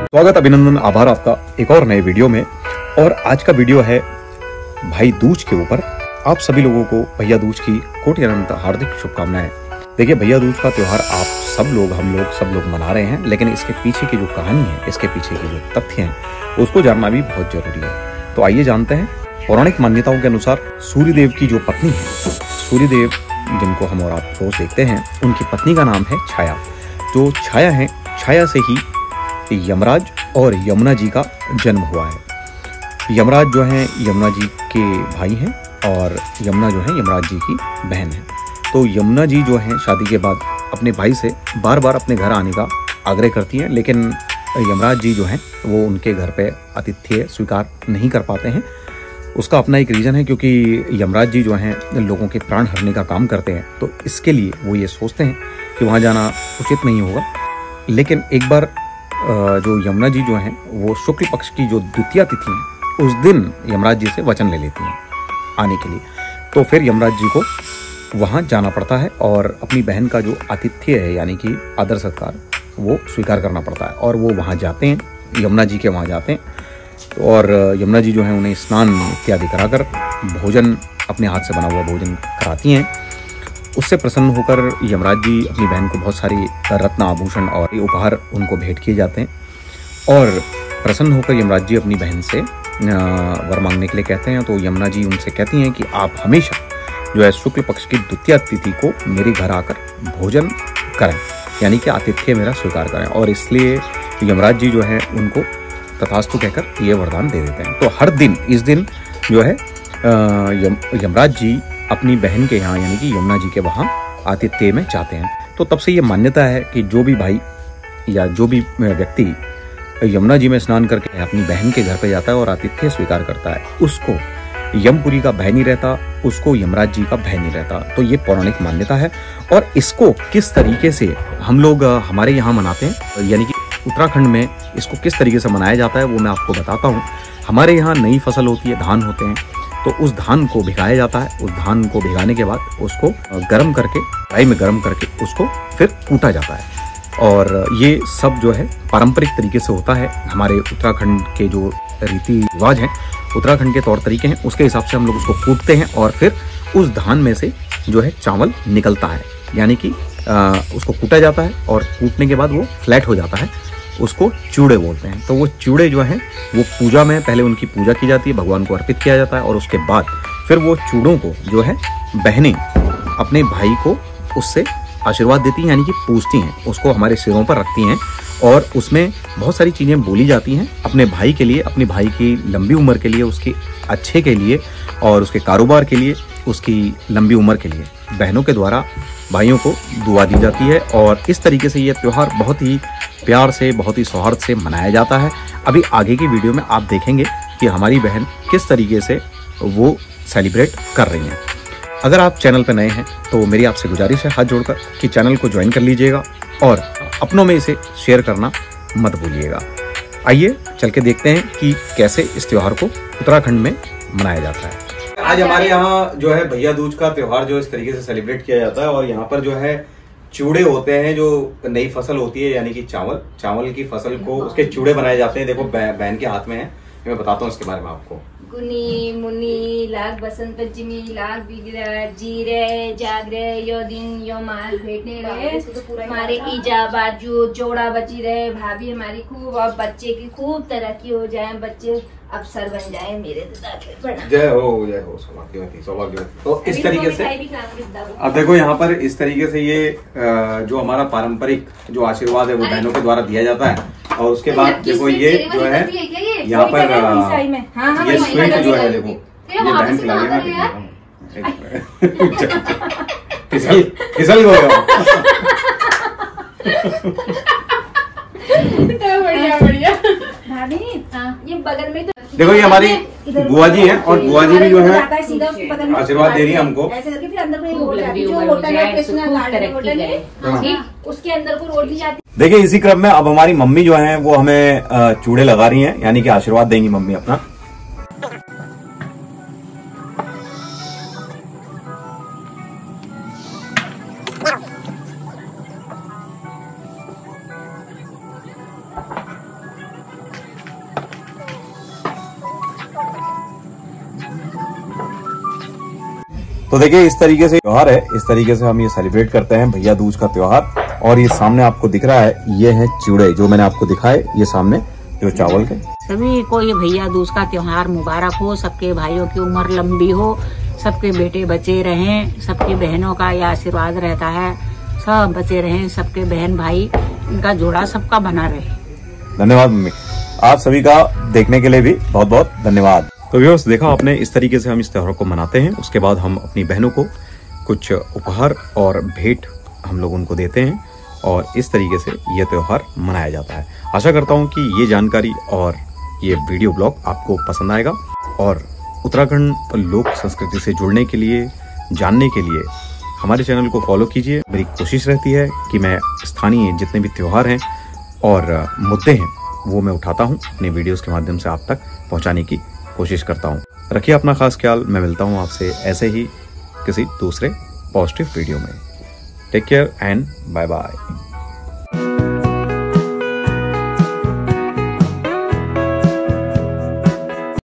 स्वागत, अभिनंदन, आभार आपका एक और नए वीडियो में। और आज का वीडियो है भाई दूज के ऊपर। आप सभी लोगों को भैया दूज की कोटि अनंत हार्दिक शुभकामनाएं। देखिए, भैया दूज का त्योहार आप सब लोग मना रहे हैं, लेकिन इसके पीछे की जो कहानी है, इसके पीछे की जो तथ्य हैं, उसको जानना भी बहुत जरूरी है। तो आइए जानते हैं। पौराणिक मान्यताओं के अनुसार सूर्यदेव की जो पत्नी है, सूर्यदेव जिनको हम और आप रोज देखते हैं, उनकी पत्नी का नाम है छाया। जो छाया है, छाया से ही यमराज और यमुना जी का जन्म हुआ है। यमराज जो है यमुना जी के भाई हैं और यमुना जो है यमराज जी की बहन है। तो यमुना जी जो है शादी के बाद अपने भाई से बार बार अपने घर आने का आग्रह करती हैं, लेकिन यमराज जी जो हैं वो उनके घर पे आतिथ्य स्वीकार नहीं कर पाते हैं। उसका अपना एक रीज़न है, क्योंकि यमराज जी जो हैं लोगों के प्राण हरने का काम करते हैं, तो इसके लिए वो ये सोचते हैं कि वहाँ जाना उचित नहीं होगा। लेकिन एक बार जो यमुना जी जो हैं वो शुक्ल पक्ष की जो द्वितीया तिथि है, उस दिन यमराज जी से वचन ले लेती हैं आने के लिए। तो फिर यमराज जी को वहाँ जाना पड़ता है और अपनी बहन का जो आतिथ्य है, यानी कि आदर सत्कार, वो स्वीकार करना पड़ता है। और वो वहाँ जाते हैं, यमुना जी के वहाँ जाते हैं। और यमुना जी जो है उन्हें स्नान इत्यादि कराकर भोजन, अपने हाथ से बना हुआ भोजन कराती हैं। उससे प्रसन्न होकर यमराज जी अपनी बहन को बहुत सारी रत्न आभूषण और उपहार उनको भेंट किए जाते हैं। और प्रसन्न होकर यमराज जी अपनी बहन से वर मांगने के लिए कहते हैं। तो यमुना जी उनसे कहती हैं कि आप हमेशा जो है शुक्ल पक्ष की द्वितीया तिथि को मेरे घर आकर भोजन करें, यानी कि आतिथ्य मेरा स्वीकार करें। और इसलिए यमराज जी जो है उनको तथास्तु कहकर ये वरदान दे देते हैं। तो हर दिन इस दिन जो है यमराज जी अपनी बहन के यहाँ, यानी कि यमुना जी के वहाँ आतिथ्य में जाते हैं। तो तब से ये मान्यता है कि जो भी भाई या जो भी व्यक्ति यमुना जी में स्नान करके अपनी बहन के घर पे जाता है और आतिथ्य स्वीकार करता है, उसको यमपुरी का भय नहीं रहता, उसको यमराज जी का भय नहीं रहता। तो ये पौराणिक मान्यता है। और इसको किस तरीके से हम लोग हमारे यहाँ मनाते हैं, यानी कि उत्तराखंड में इसको किस तरीके से मनाया जाता है, वो मैं आपको बताता हूँ। हमारे यहाँ नई फसल होती है, धान होते हैं, तो उस धान को भिगाया जाता है। उस धान को भिगाने के बाद उसको गर्म करके, कढ़ाई में गर्म करके उसको फिर कूटा जाता है। और ये सब जो है पारंपरिक तरीके से होता है। हमारे उत्तराखंड के जो रीति रिवाज हैं, उत्तराखंड के तौर तरीके हैं, उसके हिसाब से हम लोग उसको कूटते हैं। और फिर उस धान में से जो है चावल निकलता है, यानी कि उसको कूटा जाता है और कूटने के बाद वो फ्लैट हो जाता है, उसको चूड़े बोलते हैं। तो वो चूड़े जो हैं वो पूजा में पहले उनकी पूजा की जाती है, भगवान को अर्पित किया जाता है। और उसके बाद फिर वो चूड़ों को जो है बहनें अपने भाई को उससे आशीर्वाद देती हैं, यानी कि पूजती हैं, उसको हमारे सिरों पर रखती हैं। और उसमें बहुत सारी चीज़ें बोली जाती हैं अपने भाई के लिए, अपने भाई की लंबी उम्र के लिए, उसके अच्छे के लिए और उसके कारोबार के लिए, उसकी लंबी उम्र के लिए बहनों के द्वारा भाइयों को दुआ दी जाती है। और इस तरीके से ये त्यौहार बहुत ही प्यार से, बहुत ही सौहार्द से मनाया जाता है। अभी आगे की वीडियो में आप देखेंगे कि हमारी बहन किस तरीके से वो सेलिब्रेट कर रही हैं। अगर आप चैनल पर नए हैं तो मेरी आपसे गुजारिश है हाथ जोड़कर कि चैनल को ज्वाइन कर लीजिएगा और अपनों में इसे शेयर करना मत भूलिएगा। आइए चल के देखते हैं कि कैसे इस त्योहार को उत्तराखंड में मनाया जाता है। आज हमारे यहाँ जो है भैया दूज का त्योहार जो इस तरीके से सेलिब्रेट किया जाता है। और यहाँ पर जो है चूड़े होते हैं, जो नई फसल होती है, यानी कि चावल की फसल को उसके चूड़े बनाए जाते हैं। देखो बहन के हाथ में है, मैं बताता हूँ इसके बारे में आपको। गुनी मुनी लाग बसंत पंचमी लाग बिगड़ा जीरे जागरे यो दिन यो माल भेटने रहे, हमारे ईजा बाजू जोड़ा बची रहे, भाभी हमारी खूब और बच्चे की खूब तरक्की हो जाए, बच्चे अफसर बन जाए, मेरे जय हो सौभाग्यवती। तो इस तरीके से अब देखो यहाँ पर इस तरीके से ये जो हमारा पारंपरिक जो आशीर्वाद है वो बहनों के द्वारा दिया जाता है। और उसके बाद देखो ये जो है यहाँ पर ये स्वीट जो है, देखो ये बहन खिला फिसल गए। बढ़िया भाभी, ये बगल में तो देखो ये हमारी बुआ जी है, और बुआ जी भी जो है आशीर्वाद दे रही है हमको। ऐसे करके फिर अंदर को जो होटल है कृष्णा गार्डन होटल है, उसके अंदर को रोड दी जाती। देखिए इसी क्रम में अब हमारी मम्मी जो है वो हमें चूड़े लगा रही हैं, यानी कि आशीर्वाद देंगी मम्मी अपना। तो देखिए इस तरीके से त्योहार है, इस तरीके से हम ये सेलिब्रेट करते हैं भैया दूज का त्योहार। और ये सामने आपको दिख रहा है, ये है चिवड़े जो मैंने आपको दिखाए, ये सामने जो चावल के। सभी को ये भैया दूज का त्योहार मुबारक हो, सबके भाइयों की उम्र लंबी हो, सबके बेटे बचे रहें, सबकी बहनों का ये आशीर्वाद रहता है, सब बचे रहें, सबके बहन भाई इनका जोड़ा सबका बना रहे। धन्यवाद मम्मी, आप सभी का देखने के लिए भी बहुत बहुत धन्यवाद। तो व्यूअर्स, देखा आपने, इस तरीके से हम इस त्योहार को मनाते हैं। उसके बाद हम अपनी बहनों को कुछ उपहार और भेंट हम लोग उनको देते हैं और इस तरीके से ये त्योहार मनाया जाता है। आशा करता हूँ कि ये जानकारी और ये वीडियो ब्लॉग आपको पसंद आएगा और उत्तराखंड लोक संस्कृति से जुड़ने के लिए, जानने के लिए हमारे चैनल को फॉलो कीजिए। मेरी कोशिश रहती है कि मैं स्थानीय जितने भी त्योहार हैं और मुद्दे हैं वो मैं उठाता हूँ, अपनी वीडियोस के माध्यम से आप तक पहुँचाने की कोशिश करता हूँ। रखिए अपना खास ख्याल। मैं मिलता हूँ आपसे ऐसे ही किसी दूसरे पॉजिटिव वीडियो में। Take care and bye bye.